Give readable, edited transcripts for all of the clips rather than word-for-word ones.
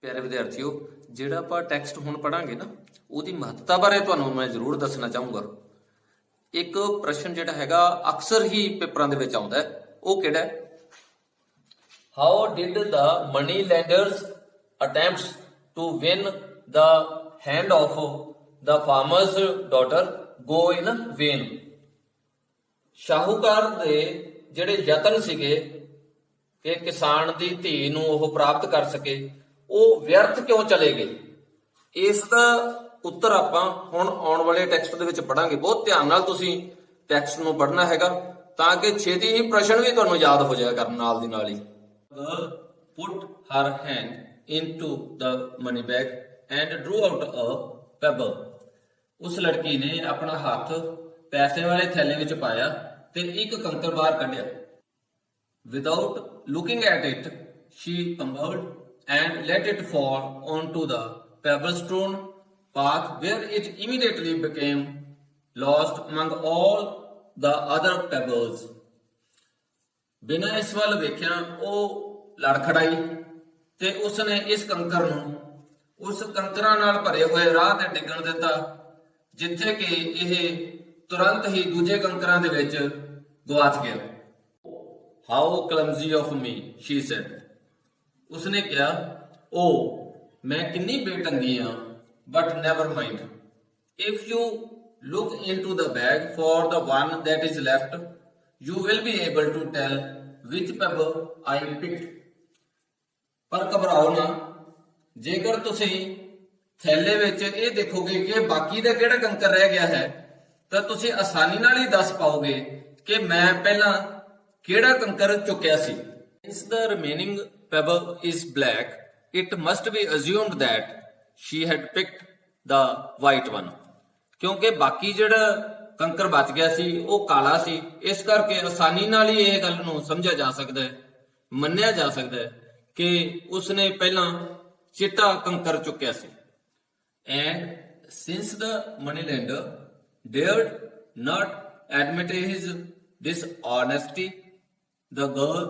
ਪਿਆਰੇ ਵਿਦਿਆਰਥੀਓ, ਜਿਹੜਾ ਆਪਾਂ ਟੈਕਸਟ ਹੁਣ ਪੜਾਂਗੇ ਨਾ, ਉਹਦੀ ਮਹੱਤਤਾ ਬਾਰੇ ਤੁਹਾਨੂੰ ਮੈਂ ਜ਼ਰੂਰ ਦੱਸਣਾ ਚਾਹੂੰਗਾ। ਇੱਕ ਪ੍ਰਸ਼ਨ ਜਿਹੜਾ ਹੈਗਾ ਅਕਸਰ ਹੀ ਪੇਪਰਾਂ ਦੇ ਵਿੱਚ ਆਉਂਦਾ ਹੈ, ਉਹ ਕਿਹੜਾ ਹੈ? How did the money lenders attempts to win the hand of the farmer's daughter go in vain? ਸ਼ਾਹੂਕਾਰ ਦੇ ਜਿਹੜੇ ਯਤਨ ਸੀਗੇ ਕਿ ਕਿਸਾਨ ਦੀ ਧੀ ਨੂੰ ਉਹ ਪ੍ਰਾਪਤ ਕਰ ਸਕੇ, ਉਹ ਵਿਅਰਥ ਕਿਉਂ ਚਲੇ ਗਏ? ਇਸ ਦਾ ਉੱਤਰ ਆਪਾਂ ਹੁਣ ਆਉਣ ਵਾਲੇ ਟੈਕਸਟ ਦੇ ਵਿੱਚ ਪੜਾਂਗੇ। ਬਹੁਤ ਧਿਆਨ ਨਾਲ ਤੁਸੀਂ ਟੈਕਸਟ ਨੂੰ ਪੜ੍ਹਨਾ ਹੈਗਾ ਤਾਂ ਕਿ ਛੇਤੀ ਹੀ ਪ੍ਰਸ਼ਨ ਵੀ ਤੁਹਾਨੂੰ ਯਾਦ ਹੋ ਜਾਇਆ ਕਰਨ ਨਾਲ ਦੀ ਨਾਲ ਹੀ। Girl put her hand into the money bag and drew out a pebble. ਉਸ ਲੜਕੀ ਨੇ ਆਪਣਾ ਹੱਥ ਪੈਸੇ ਵਾਲੇ ਥੈਲੇ ਵਿੱਚ ਪਾਇਆ ਤੇ ਇੱਕ ਕੰਕਰ ਬਾਹਰ ਕੱਢਿਆ। Without looking at it, she fumbled and let it fall onto the pebble-strewn path, where it immediately became lost among all the other pebbles. ਬਿਨਾਂ ਇਸ ਵੱਲ ਵੇਖਿਆ ਉਹ ਲੜਖੜਾਈ ਤੇ ਉਸਨੇ ਇਸ ਕੰਕਰ ਨੂੰ ਉਸ ਕੰਕਰਾਂ ਨਾਲ ਭਰੇ ਹੋਏ ਰਾਹ ਤੇ ਡਿੱਗਣ ਦਿੱਤਾ, ਜਿੱਥੇ ਕਿ ਇਹ ਤੁਰੰਤ ਹੀ ਦੂਜੇ ਕੰਕਰਾਂ ਦੇ ਵਿੱਚ ਗਵਾਚ ਗਿਆ। How clumsy of me, she said. ਉਸਨੇ ਕਿਹਾ, "ਓ ਮੈਂ ਕਿੰਨੀ ਬੇਢੰਗੀ ਹਾਂ, but never mind. If you look into the bag for the one that is left, you will be able to tell which pebble I picked." ਪਰ ਘਬਰਾਓ ਨਾ, ਜੇਕਰ ਤੁਸੀਂ ਥੈਲੇ ਵਿੱਚ ਇਹ ਦੇਖੋਗੇ ਕਿ ਬਾਕੀ ਦਾ ਕਿਹੜਾ ਕੰਕਰ ਰਹਿ ਗਿਆ ਹੈ, ਤਾਂ ਤੁਸੀਂ ਆਸਾਨੀ ਨਾਲ ਹੀ ਦੱਸ ਪਾਓਗੇ ਕਿ ਮੈਂ ਪਹਿਲਾਂ ਕਿਹੜਾ ਕੰਕਰ ਚੁੱਕਿਆ ਸੀ। Since the remaining pebble is black, it must be assumed that she had picked the white one. ਕਿਉਂਕਿ ਬਾਕੀ ਜਿਹੜਾ ਕੰਕਰ ਬਚ ਗਿਆ ਸੀ ਉਹ ਕਾਲਾ ਸੀ, ਇਸ ਕਰਕੇ ਆਸਾਨੀ ਨਾਲ ਹੀ ਇਹ ਗੱਲ ਨੂੰ ਸਮਝਿਆ ਜਾ ਸਕਦਾ ਹੈ, ਮੰਨਿਆ ਜਾ ਸਕਦਾ ਹੈ ਕਿ ਉਸਨੇ ਪਹਿਲਾਂ ਚਿੱਟਾ ਕੰਕਰ ਚੁੱਕਿਆ ਸੀ। And since the moneylender dared not admit his dishonesty, the girl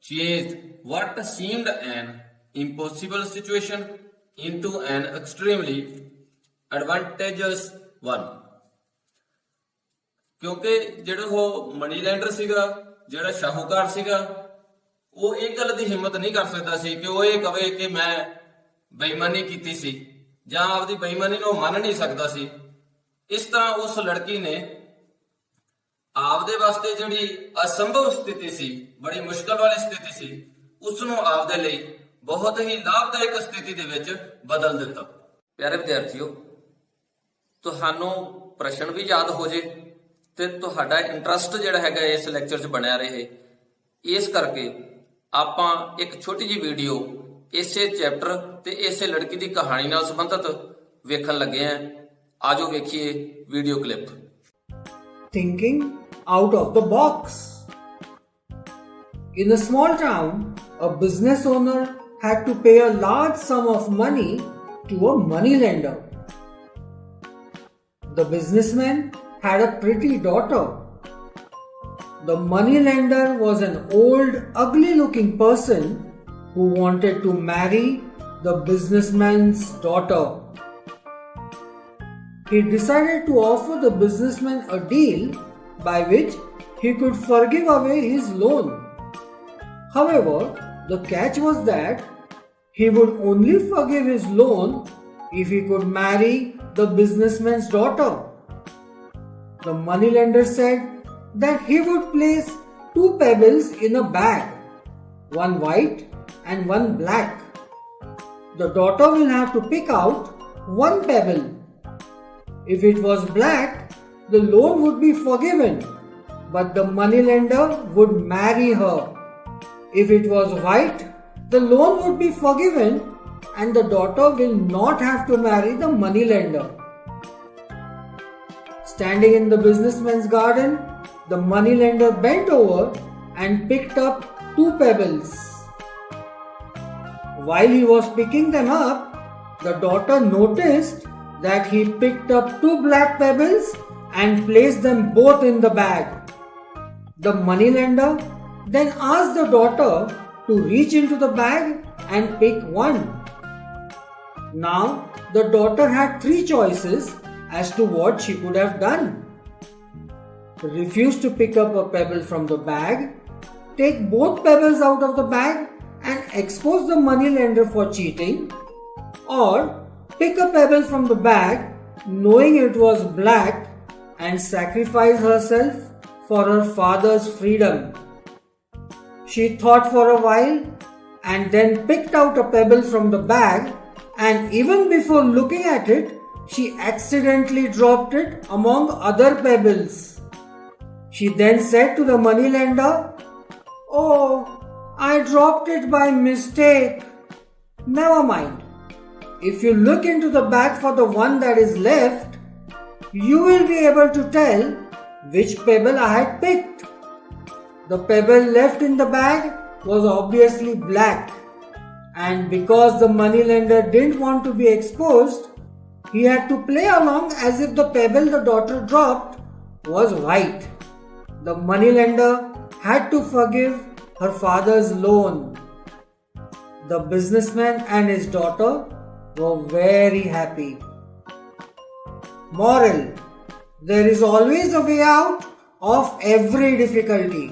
changed what seemed an impossible situation into an extremely advantageous one. ਕਿਉਂਕਿ ਜਿਹੜਾ ਉਹ ਮਨੀ ਲੈਂਡਰ ਸੀਗਾ, ਜਿਹੜਾ ਸ਼ਾਹੂਕਾਰ ਸੀਗਾ, ਉਹ ਇਹ ਗੱਲ ਦੀ ਹਿੰਮਤ ਨਹੀਂ ਕਰ ਸਕਦਾ ਸੀ ਕਿ ਉਹ ਇਹ ਕਵੇ ਕਿ ਮੈਂ ਬੇਈਮਾਨੀ ਕੀਤੀ ਸੀ, ਜਾਂ ਆਪਦੀ ਬੇਈਮਾਨੀ ਨੂੰ ਮੰਨ ਨਹੀਂ ਸਕਦਾ ਸੀ। ਇਸ ਤਰ੍ਹਾਂ ਉਸ ਲੜਕੀ ਨੇ ਆਪਦੇ ਵਾਸਤੇ ਜਿਹੜੀ ਅਸੰਭਵ ਸਥਿਤੀ ਸੀ, ਬੜੀ ਮੁਸ਼ਕਲ ਵਾਲੀ ਸਥਿਤੀ ਸੀ, ਉਸ ਨੂੰ ਆਪਦੇ ਲਈ ਬਹੁਤ ਹੀ ਲਾਭਦਾਇਕ ਸਥਿਤੀ ਦੇ ਵਿੱਚ ਬਦਲ ਦਿੱਤਾ। ਪਿਆਰੇ ਵਿਦਿਆਰਥੀਓ, ਤੁਹਾਨੂੰ ਪ੍ਰਸ਼ਨ ਵੀ ਯਾਦ ਹੋ ਜੇ ਤੇ ਤੁਹਾਡਾ ਇੰਟਰਸਟ ਜਿਹੜਾ ਹੈਗਾ ਇਸ ਲੈਕਚਰ 'ਚ ਬਣਿਆ ਰਹੇ, ਇਸ ਕਰਕੇ ਆਪਾਂ ਇੱਕ ਛੋਟੀ ਜਿਹੀ ਵੀਡੀਓ ਇਸੇ ਚੈਪਟਰ ਤੇ ਇਸੇ ਲੜਕੀ ਦੀ ਕਹਾਣੀ ਨਾਲ ਸੰਬੰਧਿਤ ਵੇਖਣ ਲੱਗੇ ਆਂ। ਆਜੋ ਵੇਖੀਏ video clip. Thinking out of the box. In a small town, a business owner had to pay a large sum of money to a moneylender. The businessman had a pretty daughter. The moneylender was an old, ugly-looking person who wanted to marry the businessman's daughter. He decided to offer the businessman a deal by which he could forgive away his loan. However, the catch was that he would only forgive his loan if he could marry the businessman's daughter. The moneylender said that he would place 2 pebbles in a bag, one white and one black. The daughter will have to pick out one pebble. If it was black, the loan would be forgiven, but the moneylender would marry her. If it was white, the loan would be forgiven and the daughter will not have to marry the moneylender. Standing in the businessman's garden, the moneylender bent over and picked up 2 pebbles. While he was picking them up, the daughter noticed that he picked up 2 black pebbles and placed them both in the bag. The moneylender then asked the daughter to reach into the bag and pick one. Now, the daughter had three choices as to what she could have done. Refuse to pick up a pebble from the bag, take both pebbles out of the bag and expose the moneylender for cheating, or pick a pebble from the bag knowing it was black and sacrifice herself for her father's freedom. She thought for a while and then picked out a pebble from the bag, and even before looking at it, she accidentally dropped it among other pebbles. She then said to the moneylender, "Oh, I dropped it by mistake." Never mind. If you look into the bag for the one that is left, you will be able to tell which pebble I had picked. The pebble left in the bag was obviously black, and because the moneylender didn't want to be exposed, he had to play along as if the pebble the daughter dropped was white. The moneylender had to forgive her father's loan. The businessman and his daughter were very happy. Moral: there is always a way out of every difficulty.